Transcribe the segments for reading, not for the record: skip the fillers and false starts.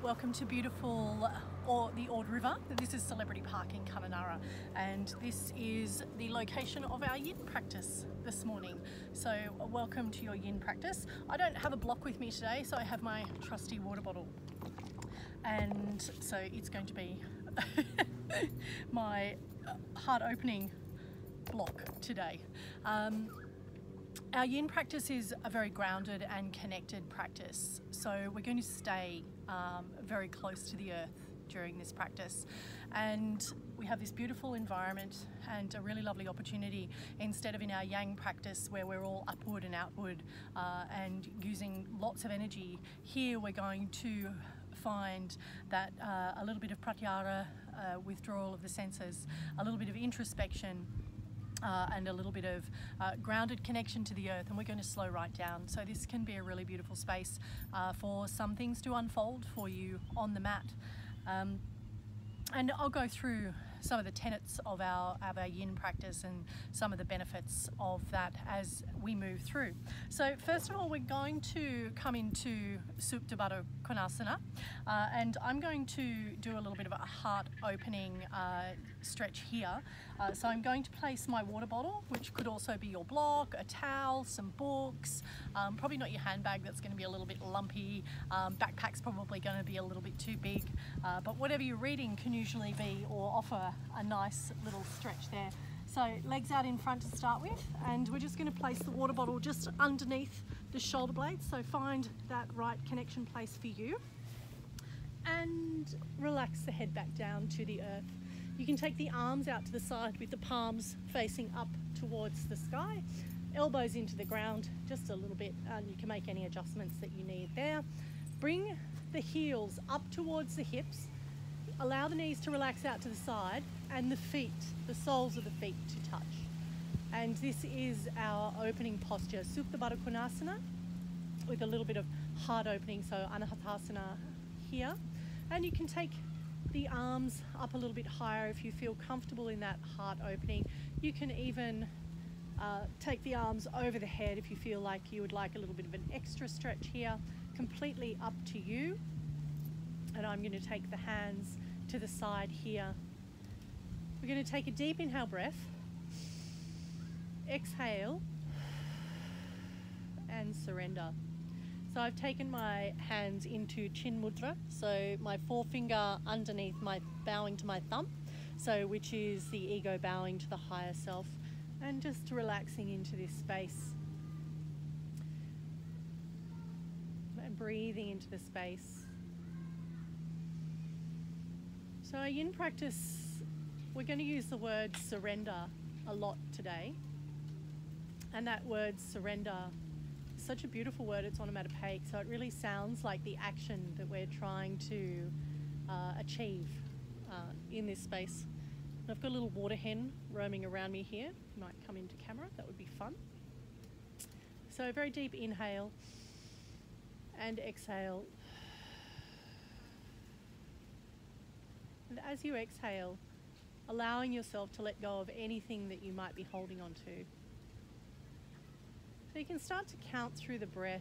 Welcome to beautiful the Ord River. This is Celebrity Park in Kununurra, and this is the location of our yin practice this morning. So welcome to your yin practice. I don't have a block with me today, so I have my trusty water bottle, and so it's going to be my heart opening block today. Our yin practice is a very grounded and connected practice, so we're going to stay very close to the earth during this practice, and we have this beautiful environment and a really lovely opportunity. Instead of in our yang practice where we're all upward and outward and using lots of energy, here we're going to find that a little bit of pratyahara, withdrawal of the senses, a little bit of introspection, and a little bit of grounded connection to the earth, and we're going to slow right down. So this can be a really beautiful space for some things to unfold for you on the mat. And I'll go through some of the tenets of our yin practice and some of the benefits of that as we move through. So first of all, we're going to come into Supta Baddha Konasana, and I'm going to do a little bit of a heart opening stretch here. So I'm going to place my water bottle, which could also be your block, a towel, some books, probably not your handbag, that's going to be a little bit lumpy, backpack's probably going to be a little bit too big, but whatever you're reading can usually be or offer a nice little stretch there. So legs out in front to start with, and we're just going to place the water bottle just underneath the shoulder blades, so find that right connection place for you, and relax the head back down to the earth. You can take the arms out to the side with the palms facing up towards the sky, elbows into the ground just a little bit, and you can make any adjustments that you need there. Bring the heels up towards the hips, allow the knees to relax out to the side, and the feet, the soles of the feet, to touch. And this is our opening posture, Supta Baddha Konasana, with a little bit of heart opening, so Anahatasana here. And you can take the arms up a little bit higher if you feel comfortable in that heart opening. You can even take the arms over the head if you feel like you would like a little bit of an extra stretch here. Completely up to you. And I'm going to take the hands to the side here. We're going to take a deep inhale breath, exhale, and surrender. So I've taken my hands into Chin Mudra, so my forefinger underneath my bowing to my thumb, so which is the ego bowing to the higher self, and just relaxing into this space and breathing into the space. So our yin practice, we're going to use the word surrender a lot today, and that word surrender, such a beautiful word, it's onomatopoeic, so it really sounds like the action that we're trying to achieve in this space. And I've got a little water hen roaming around me here. You might come into camera, that would be fun. So very deep inhale and exhale. And as you exhale, allowing yourself to let go of anything that you might be holding on to. So you can start to count through the breath.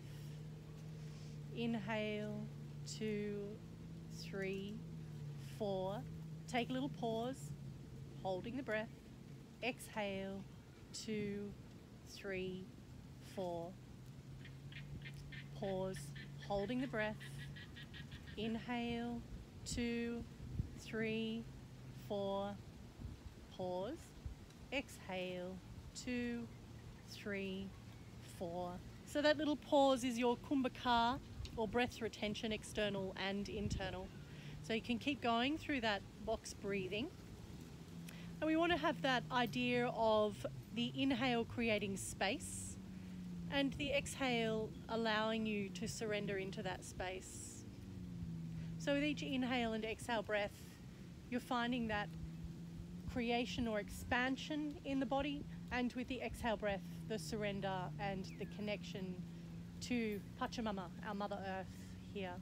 Inhale, 2, 3, 4. Take a little pause, holding the breath. Exhale, 2, 3, 4. Pause, holding the breath. Inhale, 2, 3, 4. Pause. Exhale, 2, 3, 4. So that little pause is your kumbhaka, or breath retention, external and internal. So you can keep going through that box breathing. And we want to have that idea of the inhale creating space and the exhale allowing you to surrender into that space. So with each inhale and exhale breath, you're finding that creation or expansion in the body, and with the exhale breath, the surrender and the connection to Pachamama, our Mother Earth here.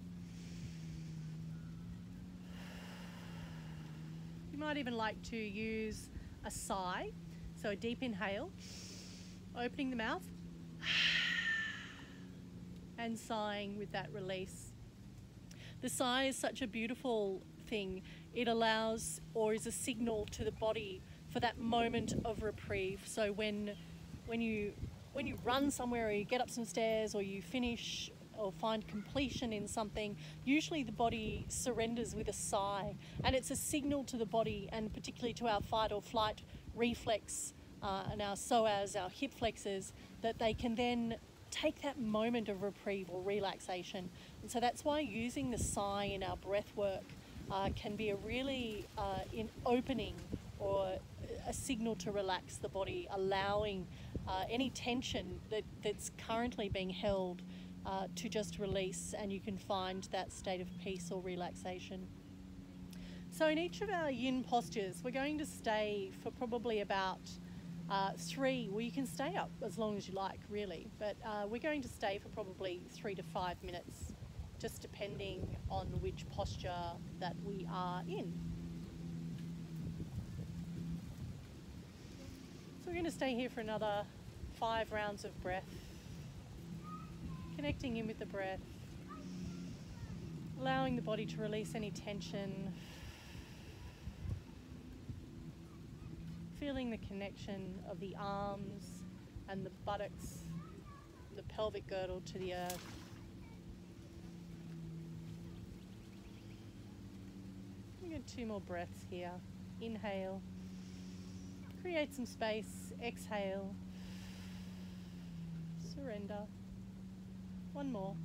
You might even like to use a sigh, so a deep inhale, opening the mouth, and sighing with that release. The sigh is such a beautiful thing. It allows, or is a signal to the body for that moment of reprieve. So when you run somewhere, or you get up some stairs, or you finish or find completion in something, usually the body surrenders with a sigh, and it's a signal to the body, and particularly to our fight or flight reflex and our psoas, our hip flexors, that they can then take that moment of reprieve or relaxation. And so that's why using the sigh in our breath work can be a really opening or a signal to relax the body, allowing any tension that's currently being held to just release, and you can find that state of peace or relaxation. So in each of our yin postures, we're going to stay for probably about 3, well, you can stay up as long as you like, really, but we're going to stay for probably 3 to 5 minutes, just depending on which posture that we are in. So we're going to stay here for another 5 rounds of breath, connecting in with the breath, allowing the body to release any tension, feeling the connection of the arms and the buttocks, the pelvic girdle to the earth. We get 2 more breaths here. Inhale, create some space, exhale, surrender. 1 more.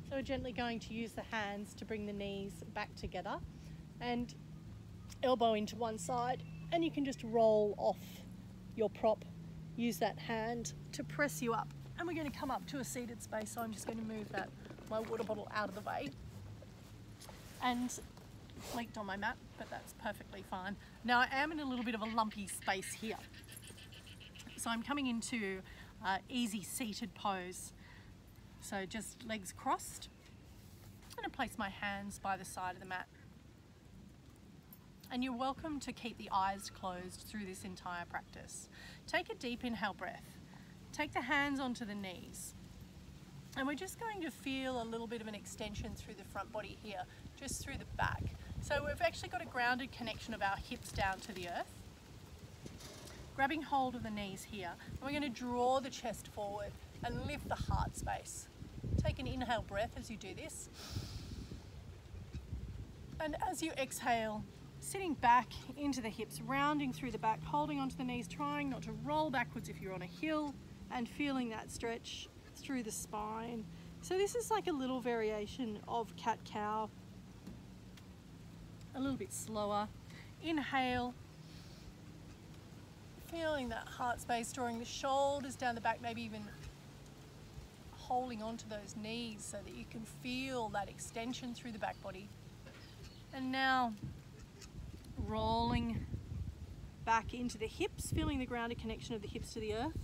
So we're gently going to use the hands to bring the knees back together and elbow into one side, and you can just roll off your prop. Use that hand to press you up, and we're going to come up to a seated space. So I'm just going to move my water bottle out of the way, and leaked on my mat, but that's perfectly fine. Now I am in a little bit of a lumpy space here, so I'm coming into easy seated pose. So just legs crossed. I'm going to place my hands by the side of the mat. And you're welcome to keep the eyes closed through this entire practice. Take a deep inhale breath. Take the hands onto the knees. And we're just going to feel a little bit of an extension through the front body here, just through the back. So we've actually got a grounded connection of our hips down to the earth. Grabbing hold of the knees here. And we're going to draw the chest forward and lift the heart space. Take an inhale breath as you do this. And as you exhale, sitting back into the hips, rounding through the back, holding onto the knees, trying not to roll backwards if you're on a hill, and feeling that stretch through the spine. So this is like a little variation of cat-cow. A little bit slower. Inhale. Feeling that heart space, drawing the shoulders down the back, maybe even holding onto those knees so that you can feel that extension through the back body. And now rolling back into the hips, feeling the grounded connection of the hips to the earth.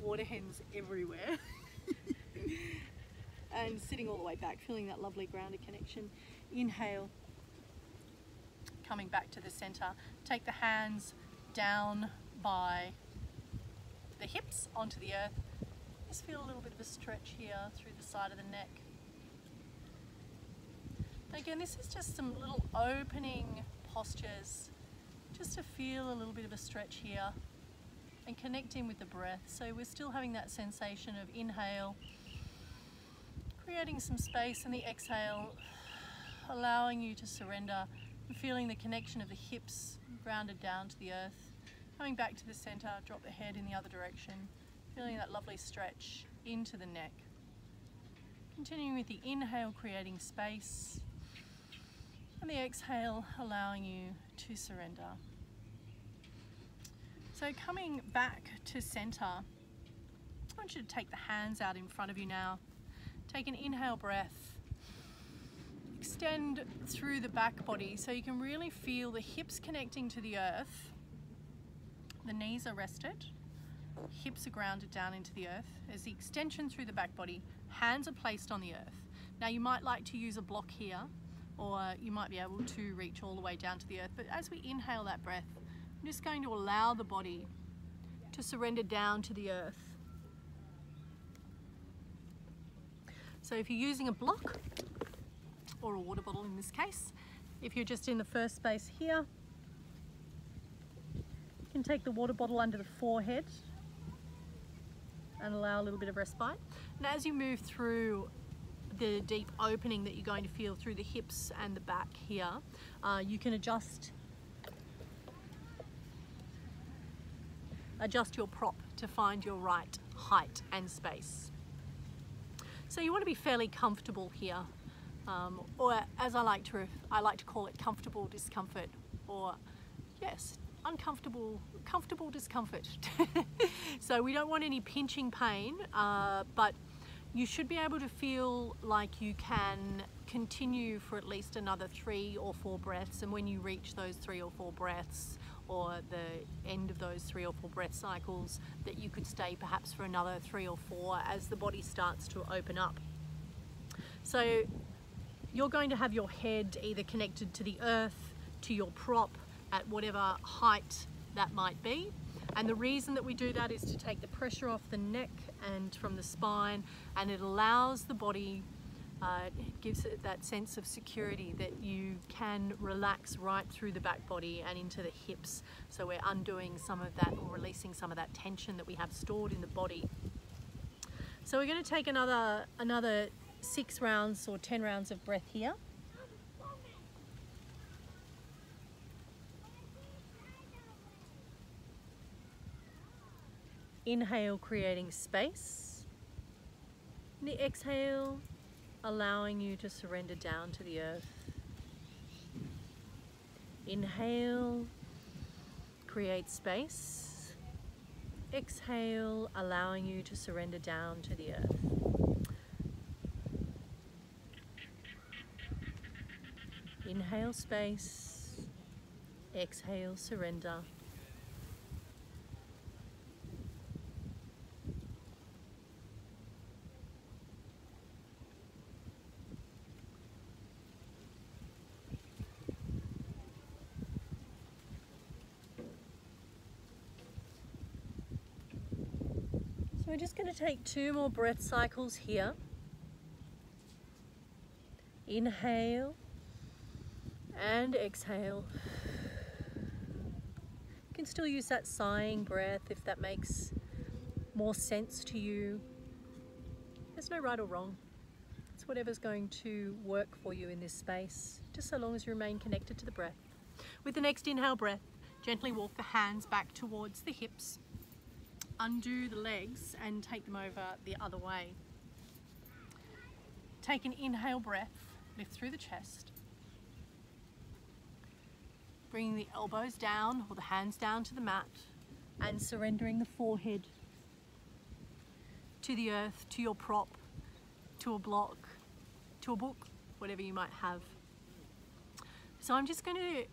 Water hens everywhere. And sitting all the way back, feeling that lovely grounded connection. Inhale. Coming back to the center. Take the hands down by the hips onto the earth. Just feel a little bit of a stretch here through the side of the neck. Again, this is just some little opening postures, just to feel a little bit of a stretch here and connecting with the breath. So we're still having that sensation of inhale, creating some space, and the exhale, allowing you to surrender and feeling the connection of the hips grounded down to the earth. Coming back to the center, drop the head in the other direction. Feeling that lovely stretch into the neck. Continuing with the inhale, creating space, and the exhale, allowing you to surrender. So coming back to center, I want you to take the hands out in front of you now. Take an inhale breath. Extend through the back body so you can really feel the hips connecting to the earth. The knees are rested. Hips are grounded down into the earth. There's the extension through the back body. Hands are placed on the earth. Now you might like to use a block here, or you might be able to reach all the way down to the earth. But as we inhale that breath, I'm just going to allow the body to surrender down to the earth. So if you're using a block or a water bottle in this case, if you're just in the first space here, you can take the water bottle under the forehead and allow a little bit of respite. And as you move through the deep opening that you're going to feel through the hips and the back here, you can adjust your prop to find your right height and space. So you want to be fairly comfortable here, or as I like to call it, comfortable discomfort, or yes, comfortable discomfort. So we don't want any pinching pain, but you should be able to feel like you can continue for at least another 3 or 4 breaths, and when you reach those 3 or 4 breaths, or the end of those 3 or 4 breath cycles, that you could stay perhaps for another 3 or 4 as the body starts to open up. So you're going to have your head either connected to the earth, to your prop, at whatever height that might be. And the reason that we do that is to take the pressure off the neck and from the spine, and it allows the body, it gives it that sense of security that you can relax right through the back body and into the hips. So we're undoing some of that, or releasing some of that tension that we have stored in the body. So we're going to take another 6 rounds or 10 rounds of breath here. Inhale, creating space. And the exhale, allowing you to surrender down to the earth. Inhale, create space. Exhale, allowing you to surrender down to the earth. Inhale, space. Exhale, surrender. So we're just going to take 2 more breath cycles here. Inhale and exhale. You can still use that sighing breath if that makes more sense to you. There's no right or wrong. It's whatever's going to work for you in this space, just so long as you remain connected to the breath. With the next inhale breath, gently walk the hands back towards the hips. Undo the legs and take them over the other way. Take an inhale breath, lift through the chest. Bringing the elbows down or the hands down to the mat, and surrendering the forehead to the earth, to your prop, to a block, to a book, whatever you might have. So I'm just going to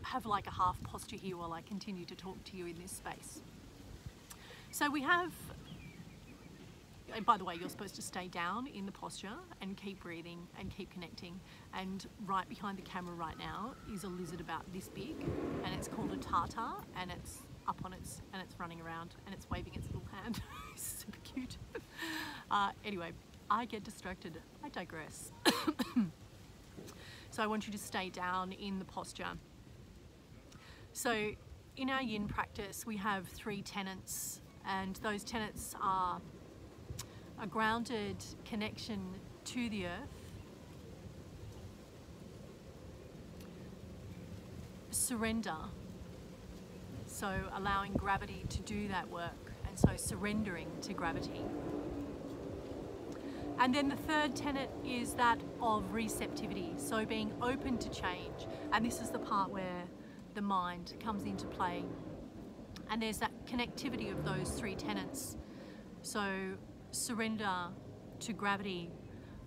have like a half posture here while I continue to talk to you in this space. So we have, and by the way, you're supposed to stay down in the posture and keep breathing and keep connecting. And right behind the camera right now is a lizard about this big, and it's called a tartar, and it's up on its, and it's running around and it's waving its little hand. It's super cute. Anyway, I get distracted. I digress. So I want you to stay down in the posture. So in our yin practice, we have 3 tenets, and those tenets are a grounded connection to the earth, surrender, so allowing gravity to do that work, and so surrendering to gravity. And then the third tenet is that of receptivity, so being open to change, and this is the part where the mind comes into play. And there's that connectivity of those 3 tenets. So surrender to gravity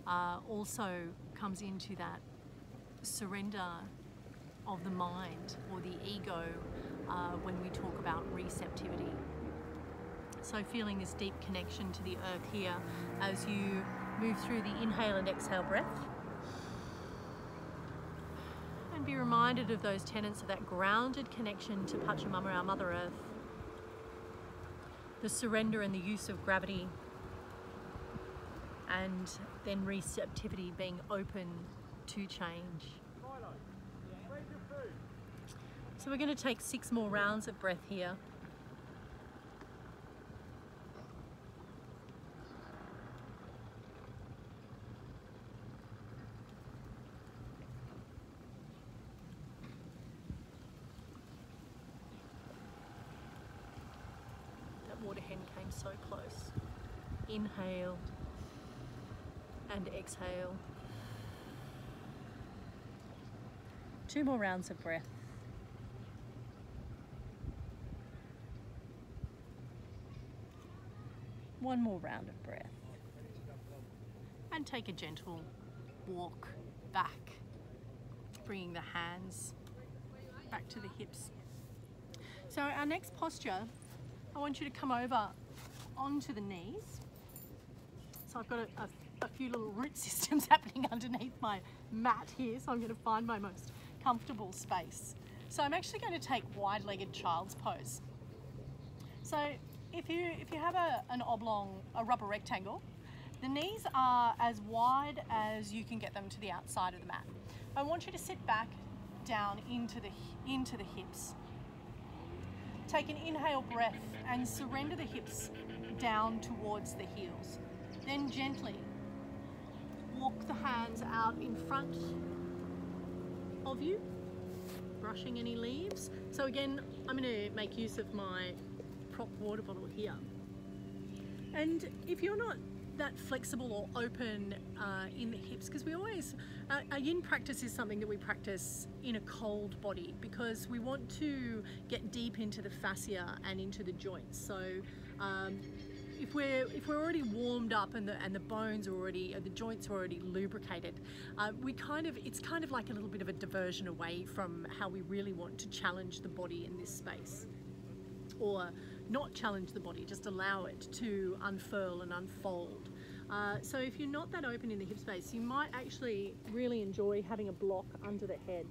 also comes into that surrender of the mind or the ego when we talk about receptivity. So feeling this deep connection to the earth here as you move through the inhale and exhale breath. And be reminded of those tenets of that grounded connection to Pachamama, our Mother Earth. The surrender and the use of gravity. and then receptivity, being open to change. So we're going to take 6 more rounds of breath here. That water hen came so close. Inhale and exhale. 2 more rounds of breath. One more round of breath. And take a gentle walk back, bringing the hands back to the hips. So our next posture, I want you to come over onto the knees. So I've got a few little root systems happening underneath my mat here, so I'm going to find my most comfortable space. So I'm actually going to take wide-legged child's pose. So if you have a rubber rectangle, the knees are as wide as you can get them to the outside of the mat. I want you to sit back down into the hips. Take an inhale breath and surrender the hips down towards the heels. Then gently walk the hands out in front of you, brushing any leaves. So again, I'm going to make use of my prop water bottle here. And if you're not that flexible or open in the hips, because we always, a yin practice is something that we practice in a cold body because we want to get deep into the fascia and into the joints. So if we're already warmed up and the bones are already, the joints are already lubricated, it's kind of like a little bit of a diversion away from how we really want to challenge the body in this space. Or not challenge the body, just allow it to unfurl and unfold. So if you're not that open in the hip space, you might actually really enjoy having a block under the head.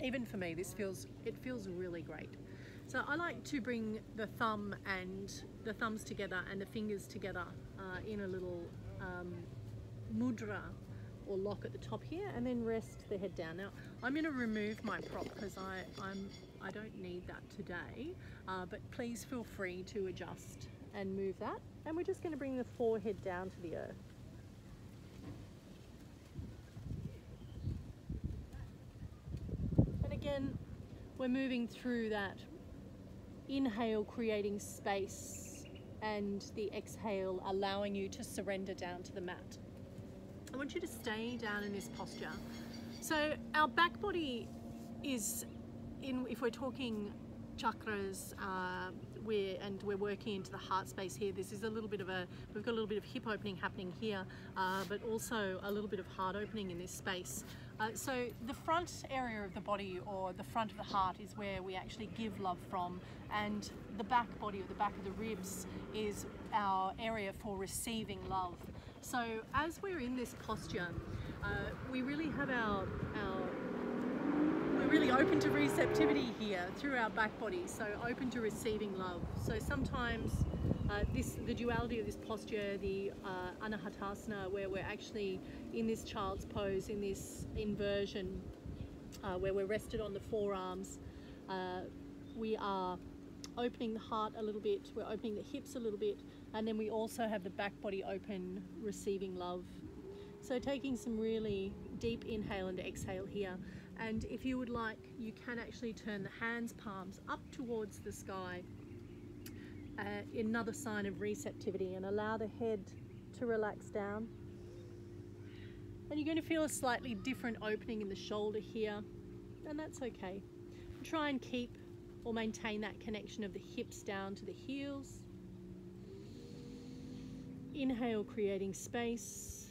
Even for me, it feels really great. So I like to bring the thumbs together and the fingers together in a little mudra or lock at the top here, and then rest the head down. Now I'm going to remove my prop because I don't need that today, but please feel free to adjust and move that. And we're just going to bring the forehead down to the earth. And again, we're moving through that inhale, creating space, and the exhale, allowing you to surrender down to the mat. I want you to stay down in this posture. So our back body is, if we're talking chakras, we're working into the heart space here. This is we've got a little bit of hip opening happening here, but also a little bit of heart opening in this space. So the front area of the body, or the front of the heart, is where we actually give love from, and the back body, or the back of the ribs, is our area for receiving love. So as we're in this posture, we really have we're really open to receptivity here through our back body, so open to receiving love. So sometimes the duality of this posture, the anahatasana, where we're actually in this child's pose, in this inversion, where we're rested on the forearms, we are opening the heart a little bit, we're opening the hips a little bit, and then we also have the back body open, receiving love. So taking some really deep inhale and exhale here. And if you would like, you can actually turn the hands, palms up towards the sky, another sign of receptivity, and allow the head to relax down. And you're going to feel a slightly different opening in the shoulder here, and that's okay. Try and keep or maintain that connection of the hips down to the heels. Inhale, creating space.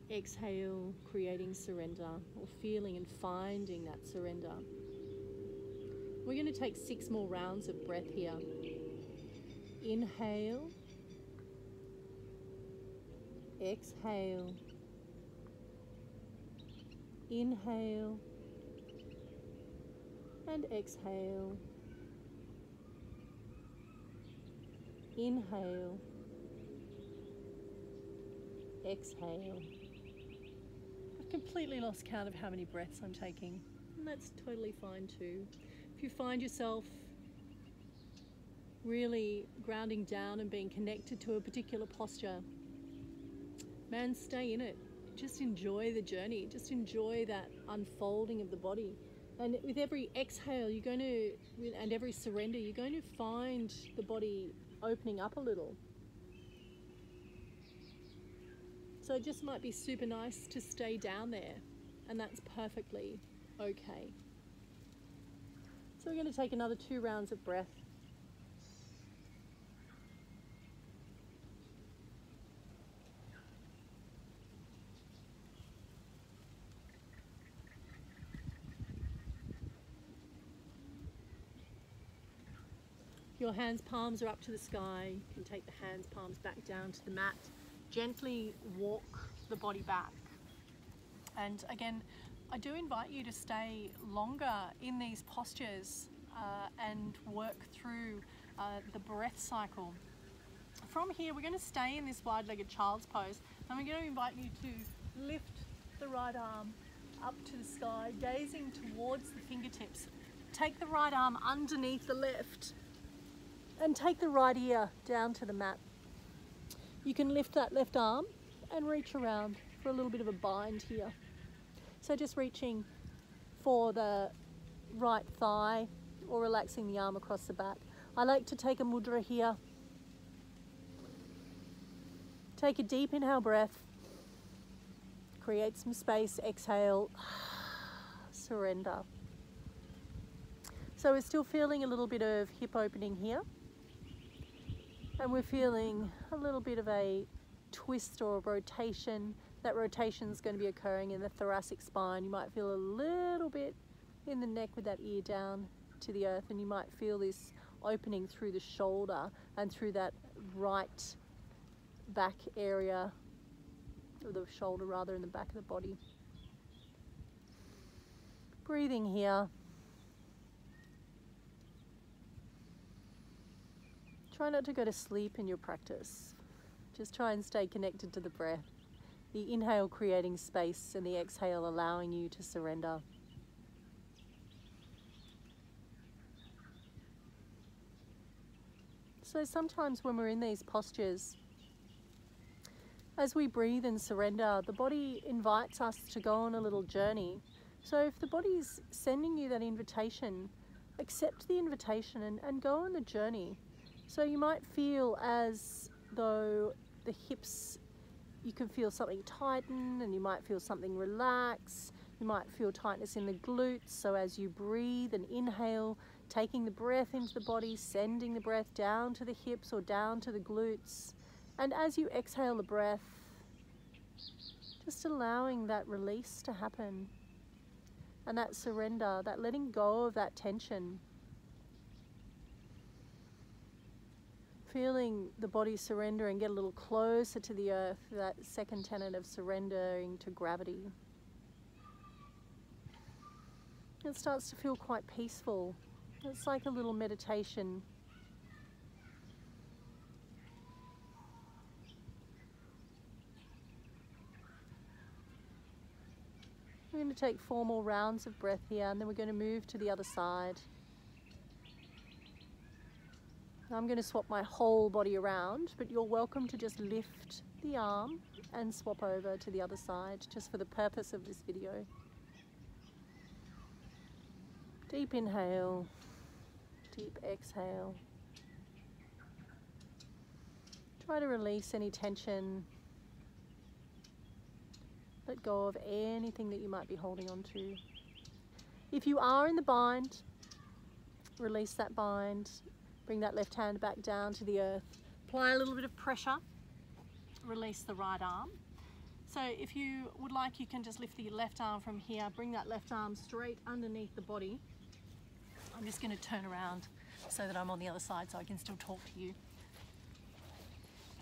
Exhale, creating surrender, or feeling and finding that surrender. We're going to take 6 more rounds of breath here. Inhale. Exhale. Inhale. And exhale. Inhale. exhale. I've completely lost count of how many breaths I'm taking, and that's totally fine too. If you find yourself really grounding down and being connected to a particular posture, man, stay in it. Just enjoy the journey. Just enjoy that unfolding of the body. And with every exhale, and every surrender, you're going to find the body opening up a little. So it just might be super nice to stay down there, and that's perfectly okay. So we're going to take another 2 rounds of breath. Your hands palms are up to the sky. You can take the hands palms back down to the mat. Gently walk the body back. And again, I do invite you to stay longer in these postures and work through the breath cycle. From here, we're going to stay in this wide-legged child's pose, and we're going to invite you to lift the right arm up to the sky, gazing towards the fingertips. Take the right arm underneath the left, and take the right ear down to the mat. You can lift that left arm and reach around for a little bit of a bind here. So just reaching for the right thigh or relaxing the arm across the back. I like to take a mudra here. Take a deep inhale breath. Create some space, exhale, surrender. So we're still feeling a little bit of hip opening here. And we're feeling a little bit of a twist or a rotation. That rotation is going to be occurring in the thoracic spine. You might feel a little bit in the neck with that ear down to the earth, and you might feel this opening through the shoulder and through that right back area, or the shoulder rather, in the back of the body. Breathing here. Try not to go to sleep in your practice. Just try and stay connected to the breath. The inhale creating space and the exhale allowing you to surrender. So sometimes when we're in these postures, as we breathe and surrender, the body invites us to go on a little journey. So if the body's sending you that invitation, accept the invitation and go on the journey. So you might feel as though the hips, you can feel something tighten, and you might feel something relax. You might feel tightness in the glutes. So as you breathe and inhale, taking the breath into the body, sending the breath down to the hips or down to the glutes. And as you exhale the breath, just allowing that release to happen. And that surrender, that letting go of that tension. Feeling the body surrender and get a little closer to the earth, that second tenet of surrendering to gravity. It starts to feel quite peaceful. It's like a little meditation. We're going to take 4 more rounds of breath here, and then we're going to move to the other side. I'm going to swap my whole body around, but you're welcome to just lift the arm and swap over to the other side, just for the purpose of this video. Deep inhale, deep exhale. Try to release any tension. Let go of anything that you might be holding on to. If you are in the bind, release that bind. Bring that left hand back down to the earth. Apply a little bit of pressure. Release the right arm. So if you would like, you can just lift the left arm from here. Bring that left arm straight underneath the body. I'm just going to turn around so that I'm on the other side so I can still talk to you.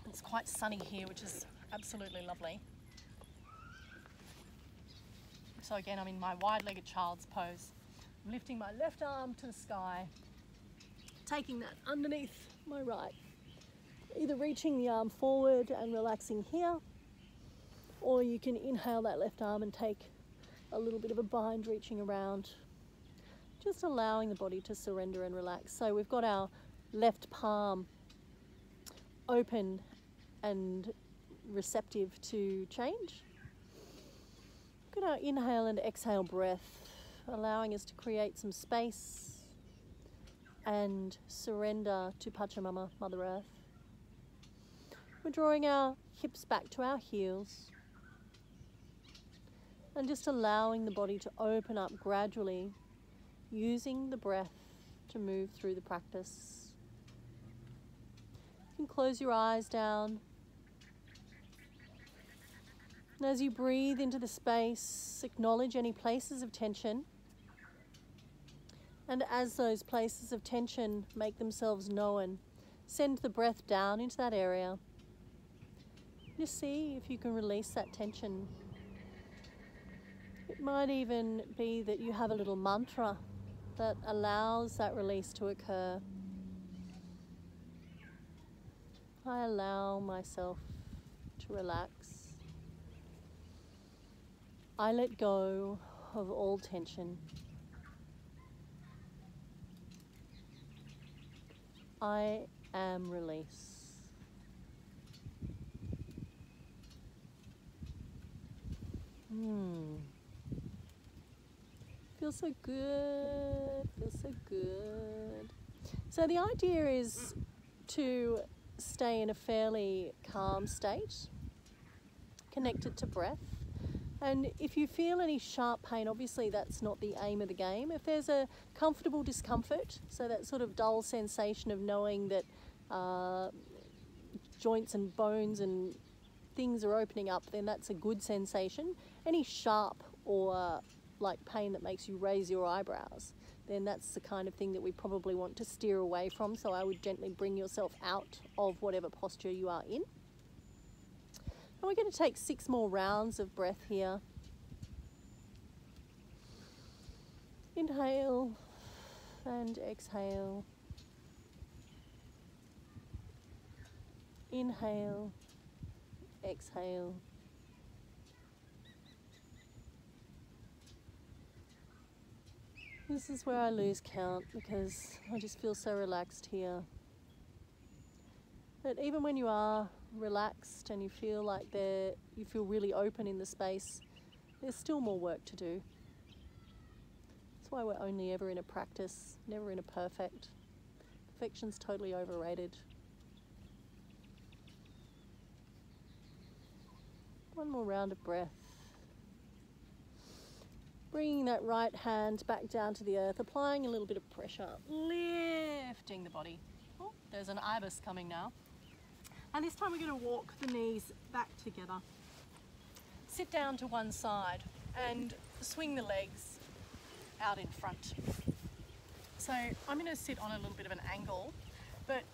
It's quite sunny here, which is absolutely lovely. So again, I'm in my wide-legged child's pose. I'm lifting my left arm to the sky, taking that underneath my right. Either reaching the arm forward and relaxing here, Or you can inhale that left arm and take a little bit of a bind, reaching around, just allowing the body to surrender and relax. So we've got our left palm open and receptive to change. We've got our inhale and exhale breath, allowing us to create some space and surrender to Pachamama, Mother Earth. We're drawing our hips back to our heels and just allowing the body to open up gradually, using the breath to move through the practice. You can close your eyes down. And as you breathe into the space, acknowledge any places of tension. And as those places of tension make themselves known, send the breath down into that area. Just see if you can release that tension. It might even be that you have a little mantra that allows that release to occur. I allow myself to relax. I let go of all tension. I am release. Feels so good, feels so good. So the idea is to stay in a fairly calm state, connected to breath. And if you feel any sharp pain, obviously that's not the aim of the game. If there's a comfortable discomfort, so that sort of dull sensation of knowing that joints and bones and things are opening up, then that's a good sensation. Any sharp or like pain that makes you raise your eyebrows, then that's the kind of thing that we probably want to steer away from. So I would gently bring yourself out of whatever posture you are in. And we're going to take 6 more rounds of breath here. Inhale and exhale. Inhale, exhale. This is where I lose count because I just feel so relaxed here. But even when you are relaxed and you feel like you feel really open in the space, there's still more work to do. That's why we're only ever in a practice, never in a perfect. Perfection's totally overrated. One more round of breath. Bringing that right hand back down to the earth, applying a little bit of pressure, lifting the body. Oh, there's an ibis coming now. And this time we're going to walk the knees back together. Sit down to one side and swing the legs out in front. So I'm going to sit on a little bit of an angle, but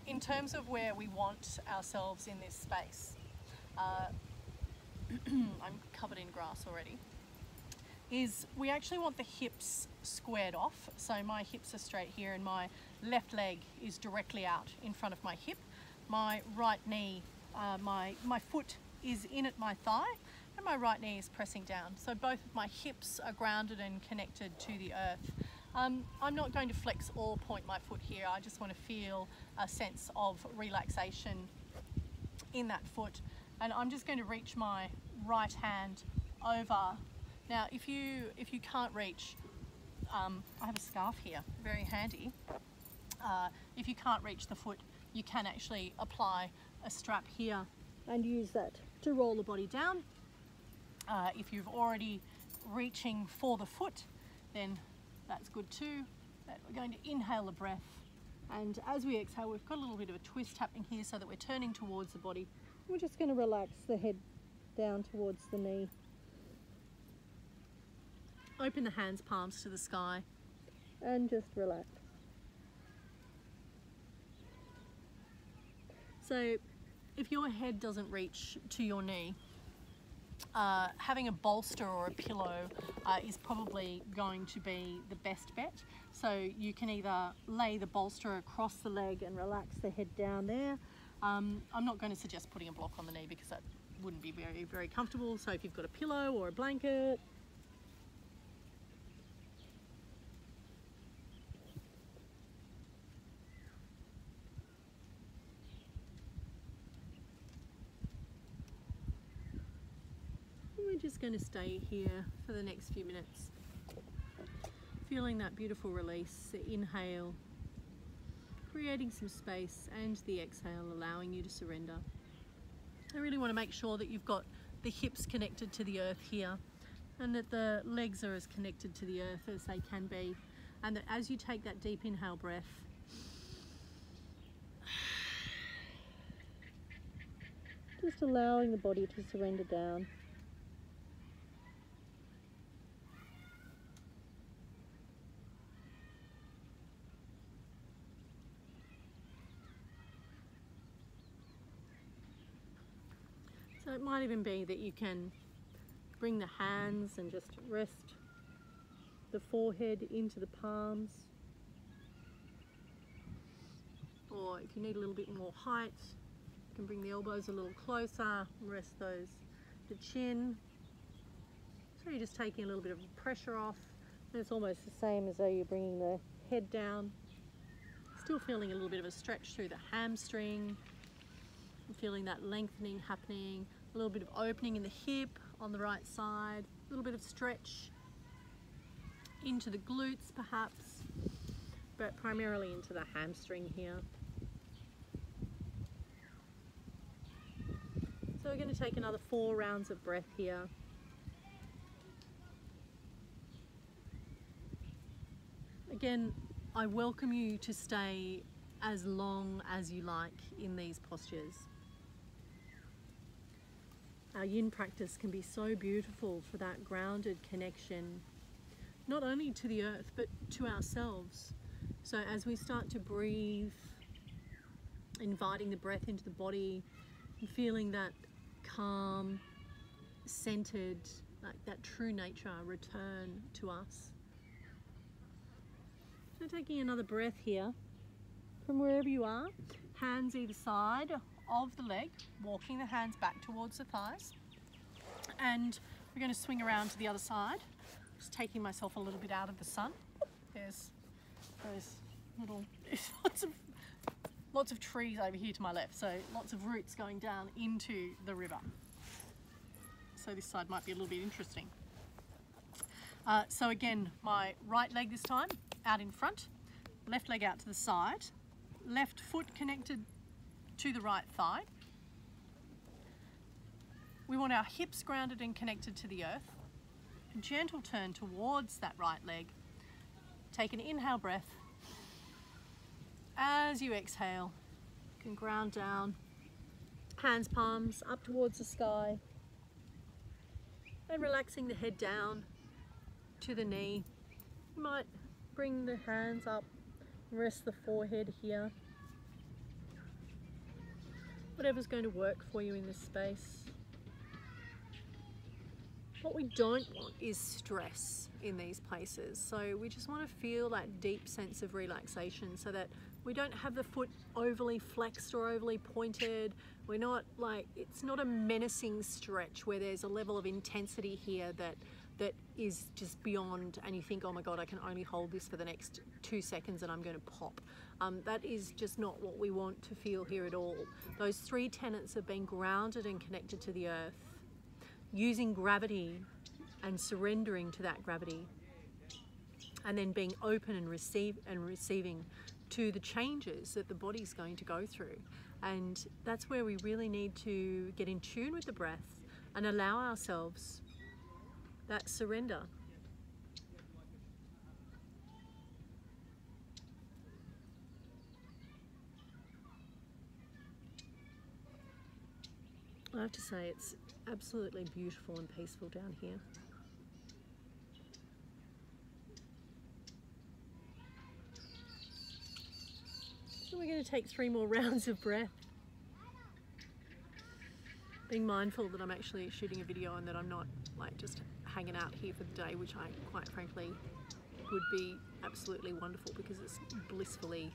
in terms of where we want ourselves in this space, I'm covered in grass already, is we actually want the hips squared off. So my hips are straight here and my left leg is directly out in front of my hip. My right knee, my foot is in at my thigh and my right knee is pressing down. So both of my hips are grounded and connected to the earth. I'm not going to flex or point my foot here. I just want to feel a sense of relaxation in that foot. And I'm just going to reach my right hand over. Now, if you can't reach, I have a scarf here, very handy. If you can't reach the foot, you can actually apply a strap here and use that to roll the body down. If you've already reaching for the foot, then that's good too. But we're going to inhale the breath, and as we exhale, we've got a little bit of a twist happening here so that we're turning towards the body. We're just going to relax the head down towards the knee. Open the hands, palms to the sky, and just relax. So if your head doesn't reach to your knee, having a bolster or a pillow is probably going to be the best bet. So you can either lay the bolster across the leg and relax the head down there. I'm not going to suggest putting a block on the knee because that wouldn't be very comfortable. So if you've got a pillow or a blanket, we're just going to stay here for the next few minutes, feeling that beautiful release, the inhale, creating some space, and the exhale, allowing you to surrender. I really want to make sure that you've got the hips connected to the earth here, and that the legs are as connected to the earth as they can be, and that as you take that deep inhale breath, just allowing the body to surrender down. So it might even be that you can bring the hands and just rest the forehead into the palms. Or if you need a little bit more height, you can bring the elbows a little closer, rest those, the chin. So you're just taking a little bit of pressure off. And it's almost the same as though you're bringing the head down. Still feeling a little bit of a stretch through the hamstring. I'm feeling that lengthening happening, a little bit of opening in the hip on the right side, a little bit of stretch into the glutes perhaps, but primarily into the hamstring here. So we're going to take another 4 rounds of breath here. Again, I welcome you to stay as long as you like in these postures. Our yin practice can be so beautiful for that grounded connection, not only to the earth, but to ourselves. So as we start to breathe, inviting the breath into the body, and feeling that calm, centered, like that true nature return to us. So taking another breath here, from wherever you are, hands either side of the leg, walking the hands back towards the thighs, and we're going to swing around to the other side, just taking myself a little bit out of the sun. There's those little lots of trees over here to my left, so lots of roots going down into the river, so this side might be a little bit interesting. So again, my right leg this time out in front, left leg out to the side, left foot connected to the right thigh. We want our hips grounded and connected to the earth. A gentle turn towards that right leg. Take an inhale breath. As you exhale, you can ground down, hands, palms up towards the sky, and relaxing the head down to the knee. You might bring the hands up, rest the forehead here. Whatever's going to work for you in this space. What we don't want is stress in these places. So we just want to feel that deep sense of relaxation so that we don't have the foot overly flexed or overly pointed. We're not like, it's not a menacing stretch where there's a level of intensity here that is just beyond, and you think, oh my God, I can only hold this for the next 2 seconds and I'm going to pop. That is just not what we want to feel here at all. Those 3 tenets of being grounded and connected to the earth, using gravity and surrendering to that gravity, and then being open and receiving to the changes that the body's going to go through. And that's where we really need to get in tune with the breath and allow ourselves that surrender. I have to say it's absolutely beautiful and peaceful down here. So we're going to take 3 more rounds of breath. Being mindful that I'm actually shooting a video and that I'm not like just hanging out here for the day, which I quite frankly would be absolutely wonderful because it's blissfully,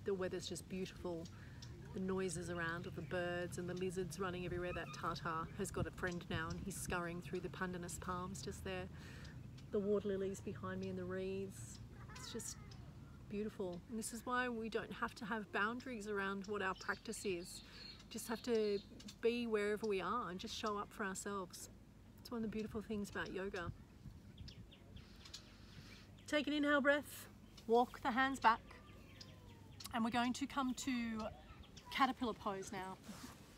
the weather's just beautiful. the noises around of the birds and the lizards running everywhere. That Tata has got a friend now and he's scurrying through the pandanus palms just there. The water lilies behind me and the reeds. It's just beautiful. And this is why we don't have to have boundaries around what our practice is. Just have to be wherever we are and just show up for ourselves. It's one of the beautiful things about yoga. Take an inhale breath, walk the hands back, and we're going to come to caterpillar pose now.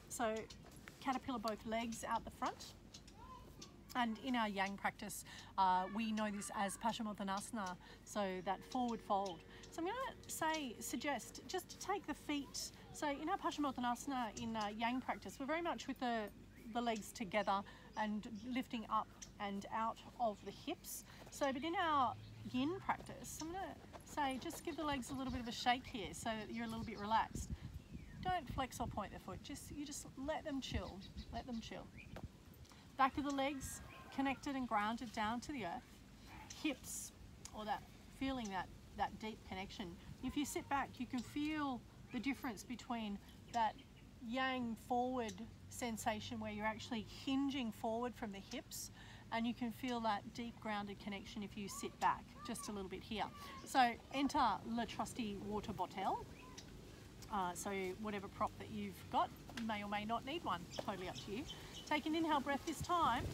So caterpillar, both legs out the front. And in our yang practice, we know this as Paschimottanasana, so that forward fold. So I'm going to suggest just to take the feet. So in our Paschimottanasana in yang practice, we're very much with the legs together and lifting up and out of the hips. So, but in our yin practice, I'm going to say just give the legs a little bit of a shake here so that you're a little bit relaxed. Don't flex or point the foot, you just let them chill, let them chill. Back of the legs connected and grounded down to the earth. Hips, or that feeling that deep connection. If you sit back, you can feel the difference between that yang forward sensation where you're actually hinging forward from the hips, and you can feel that deep grounded connection if you sit back just a little bit here. So enter le trusty water bottle. So whatever prop that you've got, you may or may not need one, totally up to you. Take an inhale breath this time.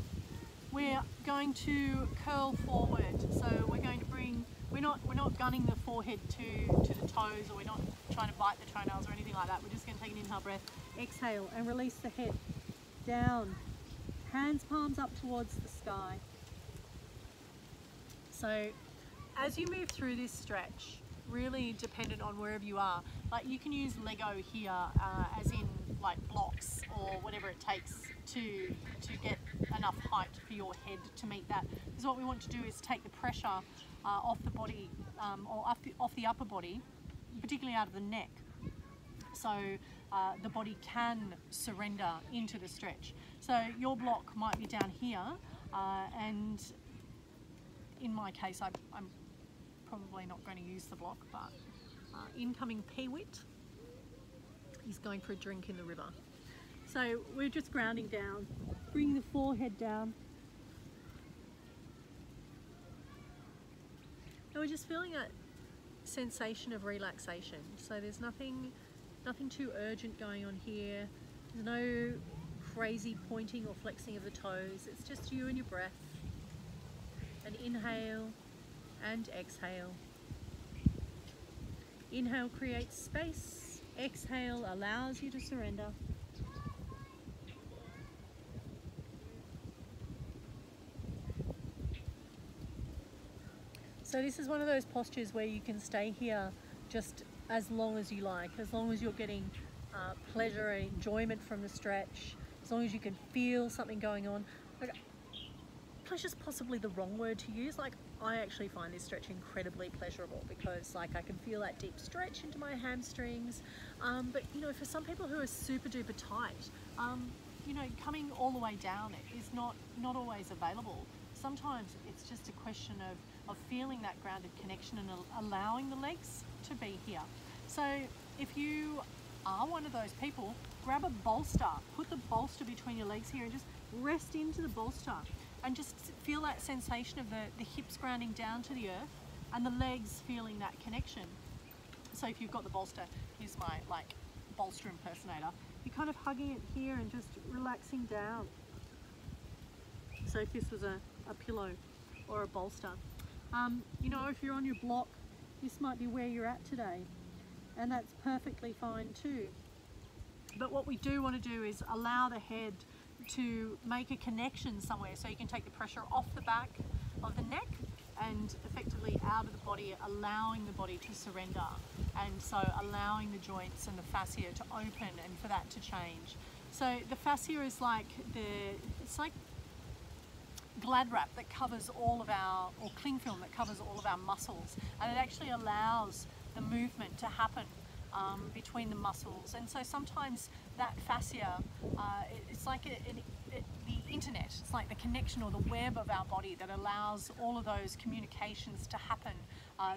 We're going to curl forward. So we're going to bring, we're not gunning the forehead to the toes, or we're not trying to bite the toenails or anything like that. We're just going to take an inhale breath, exhale, and release the head down. Hands, palms up towards the sky. So as you move through this stretch, really dependent on wherever you are, like you can use Lego here, as in like blocks or whatever it takes to get enough height for your head to meet that. Because what we want to do is take the pressure off the body, or off the upper body, particularly out of the neck, so the body can surrender into the stretch. So your block might be down here, and in my case I'm probably not going to use the block, but incoming peewit is going for a drink in the river. So we're just grounding down, bringing the forehead down, and we're just feeling a sensation of relaxation. So there's nothing too urgent going on here. There's no crazy pointing or flexing of the toes. It's just you and your breath. An inhale and exhale. Inhale creates space. Exhale allows you to surrender. So this is one of those postures where you can stay here just as long as you like, as long as you're getting pleasure and enjoyment from the stretch, as long as you can feel something going on. Like, pleasure's possibly the wrong word to use. Like, I actually find this stretch incredibly pleasurable because like I can feel that deep stretch into my hamstrings. But you know, for some people who are super duper tight, you know, coming all the way down is not always available. Sometimes it's just a question of feeling that grounded connection and allowing the legs to be here. So if you are one of those people, grab a bolster, put the bolster between your legs here and just rest into the bolster and just feel that sensation of the hips grounding down to the earth and the legs feeling that connection. So if you've got the bolster, here's my like bolster impersonator, you're kind of hugging it here and just relaxing down. So if this was a pillow or a bolster, you know, if you're on your block, this might be where you're at today, and that's perfectly fine too. But what we do want to do is allow the head to make a connection somewhere, so you can take the pressure off the back of the neck and effectively out of the body, allowing the body to surrender, and so allowing the joints and the fascia to open and for that to change. So the fascia is like it's like glad wrap that covers all of our, or cling film that covers all of our muscles, and it actually allows the movement to happen between the muscles. And so sometimes that fascia, it's like the internet. It's like the connection or the web of our body that allows all of those communications to happen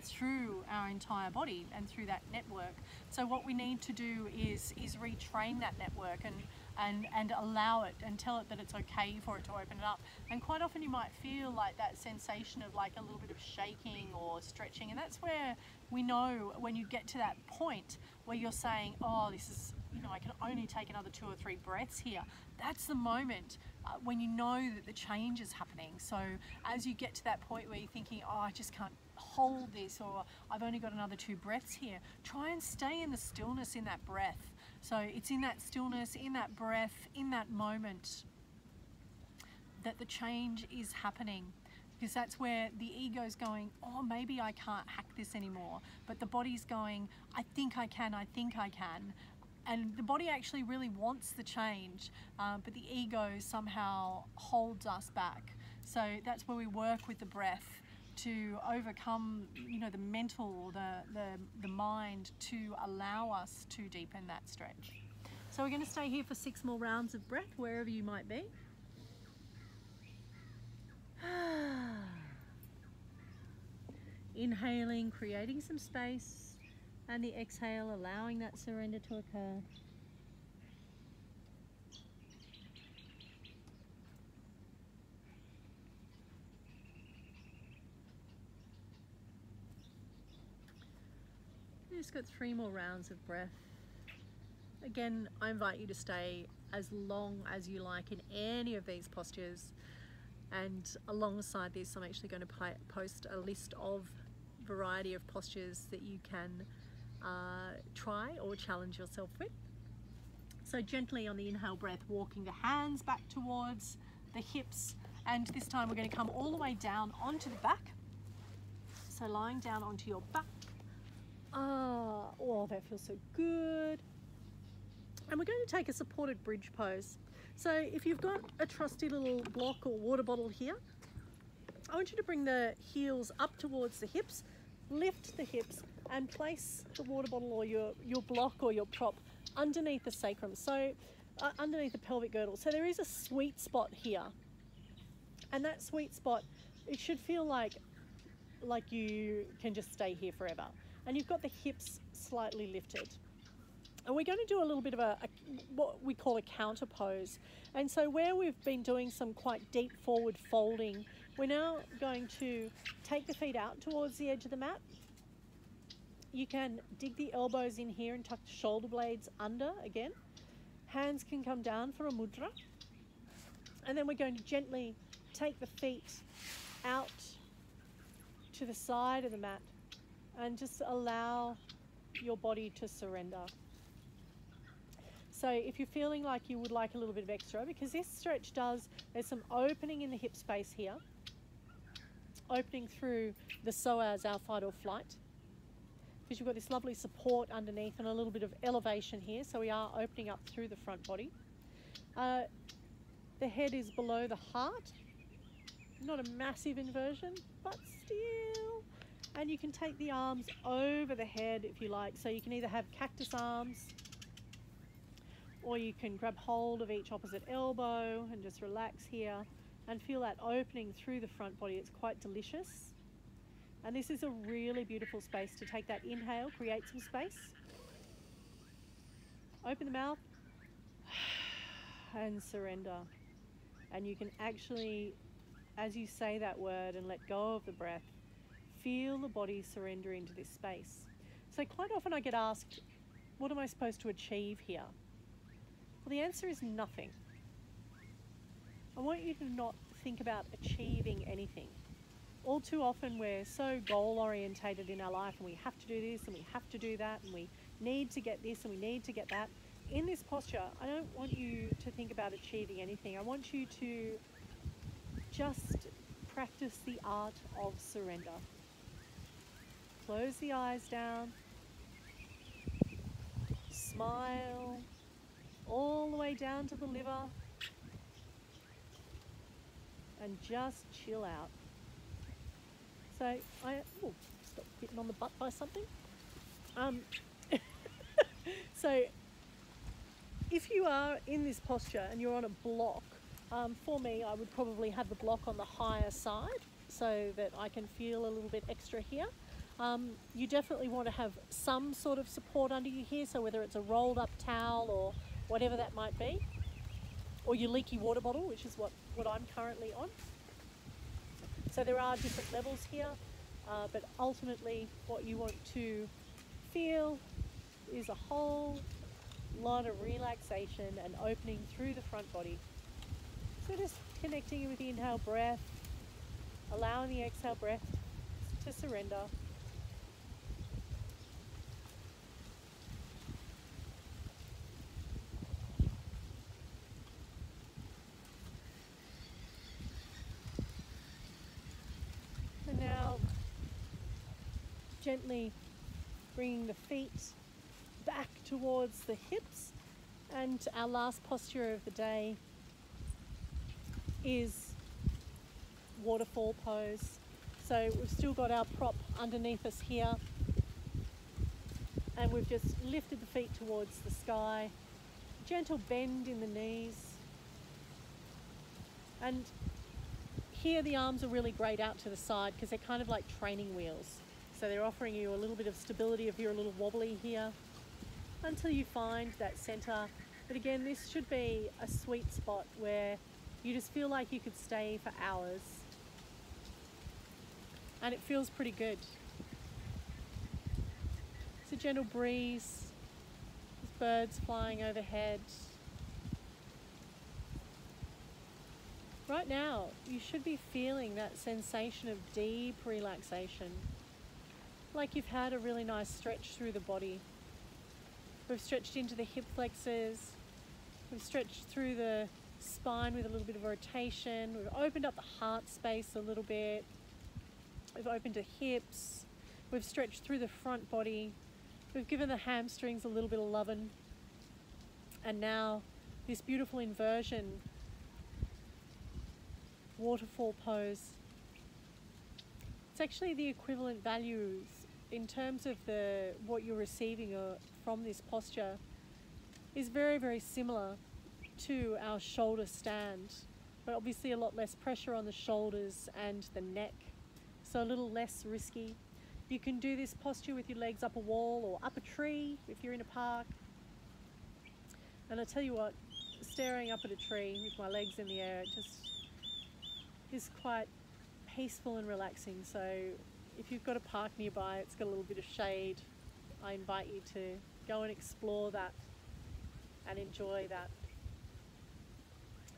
through our entire body and through that network. So what we need to do is retrain that network and allow it and tell it that it's okay for it to open it up. And quite often you might feel like that sensation of like a little bit of shaking or stretching, and that's where we know when you get to that point where you're saying, oh, this is, you know, I can only take another 2 or 3 breaths here. That's the moment when you know that the change is happening. So as you get to that point where you're thinking, oh, I just can't hold this, or I've only got another 2 breaths here, try and stay in the stillness in that breath. So it's in that stillness, in that breath, in that moment that the change is happening. Because that's where the ego's going, oh, maybe I can't hack this anymore. But the body's going, I think I can, I think I can. And the body actually really wants the change, but the ego somehow holds us back. So that's where we work with the breath to overcome, you know, the mental, the mind, to allow us to deepen that stretch. So we're going to stay here for 6 more rounds of breath, wherever you might be. Inhaling, creating some space, and the exhale, allowing that surrender to occur. We've just got 3 more rounds of breath. Again, I invite you to stay as long as you like in any of these postures. And alongside this, I'm actually going to post a list of variety of postures that you can try or challenge yourself with. So gently on the inhale breath, walking the hands back towards the hips, and this time we're going to come all the way down onto the back. So lying down onto your back. Oh, that feels so good. And we're going to take a supported bridge pose. So if you've got a trusty little block or water bottle here, I want you to bring the heels up towards the hips, lift the hips, and place the water bottle or your block or your prop underneath the sacrum, so underneath the pelvic girdle. So there is a sweet spot here, and that sweet spot, it should feel like you can just stay here forever, and you've got the hips slightly lifted. And we're going to do a little bit of what we call a counter pose. And so where we've been doing some quite deep forward folding, we're now going to take the feet out towards the edge of the mat. You can dig the elbows in here and tuck the shoulder blades under again. Hands can come down for a mudra. And then we're going to gently take the feet out to the side of the mat and just allow your body to surrender. So if you're feeling like you would like a little bit of extra, because this stretch there's some opening in the hip space here, opening through the psoas, our fight or flight, because you've got this lovely support underneath and a little bit of elevation here, so we are opening up through the front body. The head is below the heart, not a massive inversion, but still. And you can take the arms over the head if you like, so you can either have cactus arms, or you can grab hold of each opposite elbow and just relax here and feel that opening through the front body. It's quite delicious. And this is a really beautiful space to take that inhale, create some space. Open the mouth and surrender. And you can actually, as you say that word and let go of the breath, feel the body surrender into this space. So quite often I get asked, what am I supposed to achieve here? Well, the answer is nothing. I want you to not think about achieving anything. All too often we're so goal orientated in our life, and we have to do this and we have to do that and we need to get this and we need to get that. In this posture, I don't want you to think about achieving anything. I want you to just practice the art of surrender. Close the eyes down, smile all the way down to the liver, and just chill out. So stop getting on the butt by something. So if you are in this posture and you're on a block, For me, I would probably have the block on the higher side so that I can feel a little bit extra here. You definitely want to have some sort of support under you here, so whether it's a rolled up towel or whatever that might be, or your leaky water bottle, which is what I'm currently on. So there are different levels here, but ultimately what you want to feel is a whole lot of relaxation and opening through the front body. So just connecting with the inhale breath, allowing the exhale breath to surrender. And now gently bringing the feet back towards the hips, and our last posture of the day is waterfall pose. So we've still got our prop underneath us here, and we've just lifted the feet towards the sky, gentle bend in the knees, and here the arms are really great out to the side because they're kind of like training wheels. So they're offering you a little bit of stability if you're a little wobbly here until you find that center. But again, this should be a sweet spot where you just feel like you could stay for hours and it feels pretty good. It's a gentle breeze, there's birds flying overhead. Right now, you should be feeling that sensation of deep relaxation, like you've had a really nice stretch through the body. We've stretched into the hip flexors, we've stretched through the spine with a little bit of rotation, we've opened up the heart space a little bit, we've opened the hips, we've stretched through the front body, we've given the hamstrings a little bit of lovin', and now this beautiful inversion waterfall pose. It's actually the equivalent values in terms of what you're receiving from this posture is very, very similar to our shoulder stand, but obviously a lot less pressure on the shoulders and the neck, so a little less risky. You can do this posture with your legs up a wall or up a tree if you're in a park. And I tell you what, staring up at a tree with my legs in the air, it just is quite peaceful and relaxing. So if you've got a park nearby, it's got a little bit of shade, I invite you to go and explore that and enjoy that.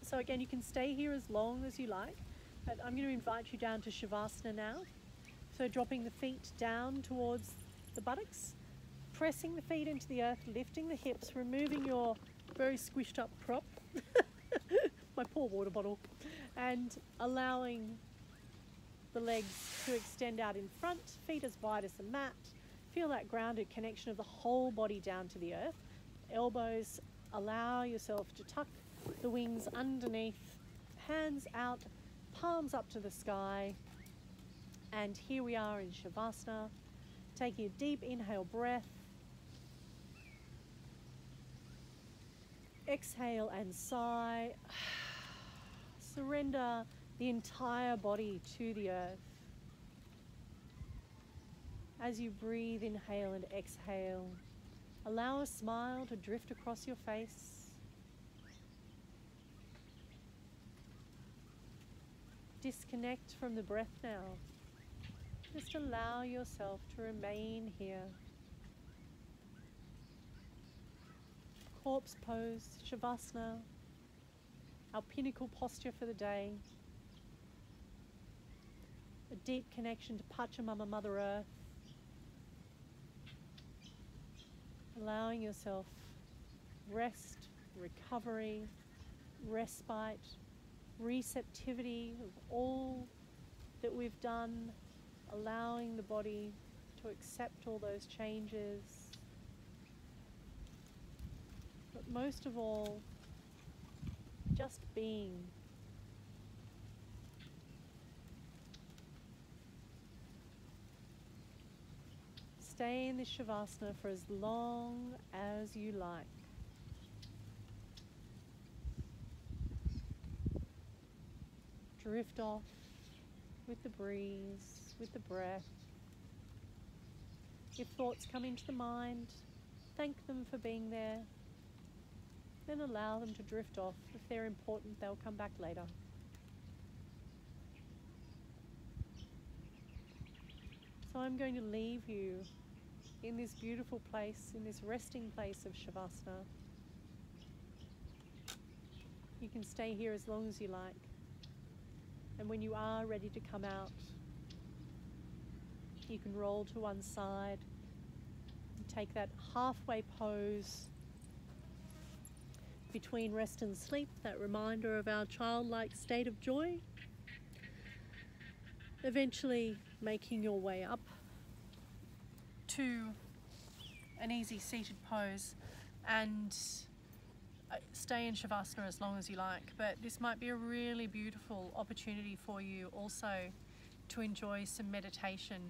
So again, you can stay here as long as you like, but I'm going to invite you down to Shavasana now. So dropping the feet down towards the buttocks, pressing the feet into the earth, lifting the hips, removing your very squished up prop, my poor water bottle, and allowing the legs to extend out in front, feet as wide as the mat. Feel that grounded connection of the whole body down to the earth. Elbows, allow yourself to tuck the wings underneath, hands out, palms up to the sky. And here we are in Shavasana, taking a deep inhale breath. Exhale and sigh. Surrender the entire body to the earth. As you breathe, inhale and exhale, allow a smile to drift across your face. Disconnect from the breath now. Just allow yourself to remain here. Corpse pose, Shavasana, our pinnacle posture for the day. A deep connection to Pachamama, Mother Earth. Allowing yourself rest, recovery, respite, receptivity of all that we've done, allowing the body to accept all those changes. But most of all, just being. Stay in this Shavasana for as long as you like. drift off with the breeze, with the breath. If thoughts come into the mind, thank them for being there. Then allow them to drift off. If they're important, they'll come back later. So I'm going to leave you in this beautiful place, in this resting place of Shavasana. You can stay here as long as you like. And when you are ready to come out, you can roll to one side and take that halfway pose between rest and sleep, that reminder of our childlike state of joy. Eventually making your way up to an easy seated pose and stay in Shavasana as long as you like. But this might be a really beautiful opportunity for you also to enjoy some meditation.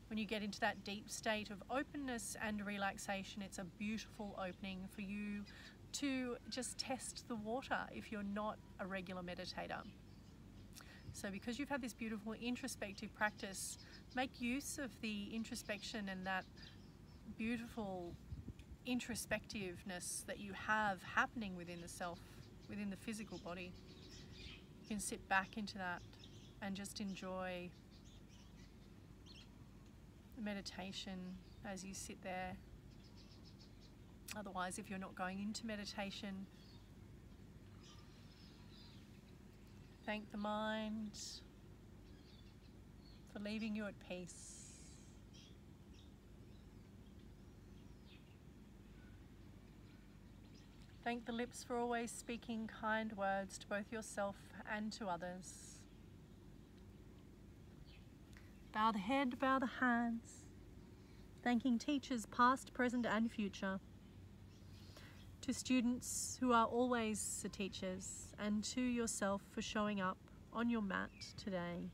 When you get into that deep state of openness and relaxation, it's a beautiful opening for you to just test the water if you're not a regular meditator. So because you've had this beautiful introspective practice, make use of the introspection and that beautiful introspectiveness that you have happening within the self, within the physical body. You can sit back into that and just enjoy the meditation as you sit there. Otherwise, if you're not going into meditation, thank the mind for leaving you at peace. Thank the lips for always speaking kind words to both yourself and to others. Bow the head, bow the hands, thanking teachers past, present and future. To students who are always the teachers, and to yourself for showing up on your mat today.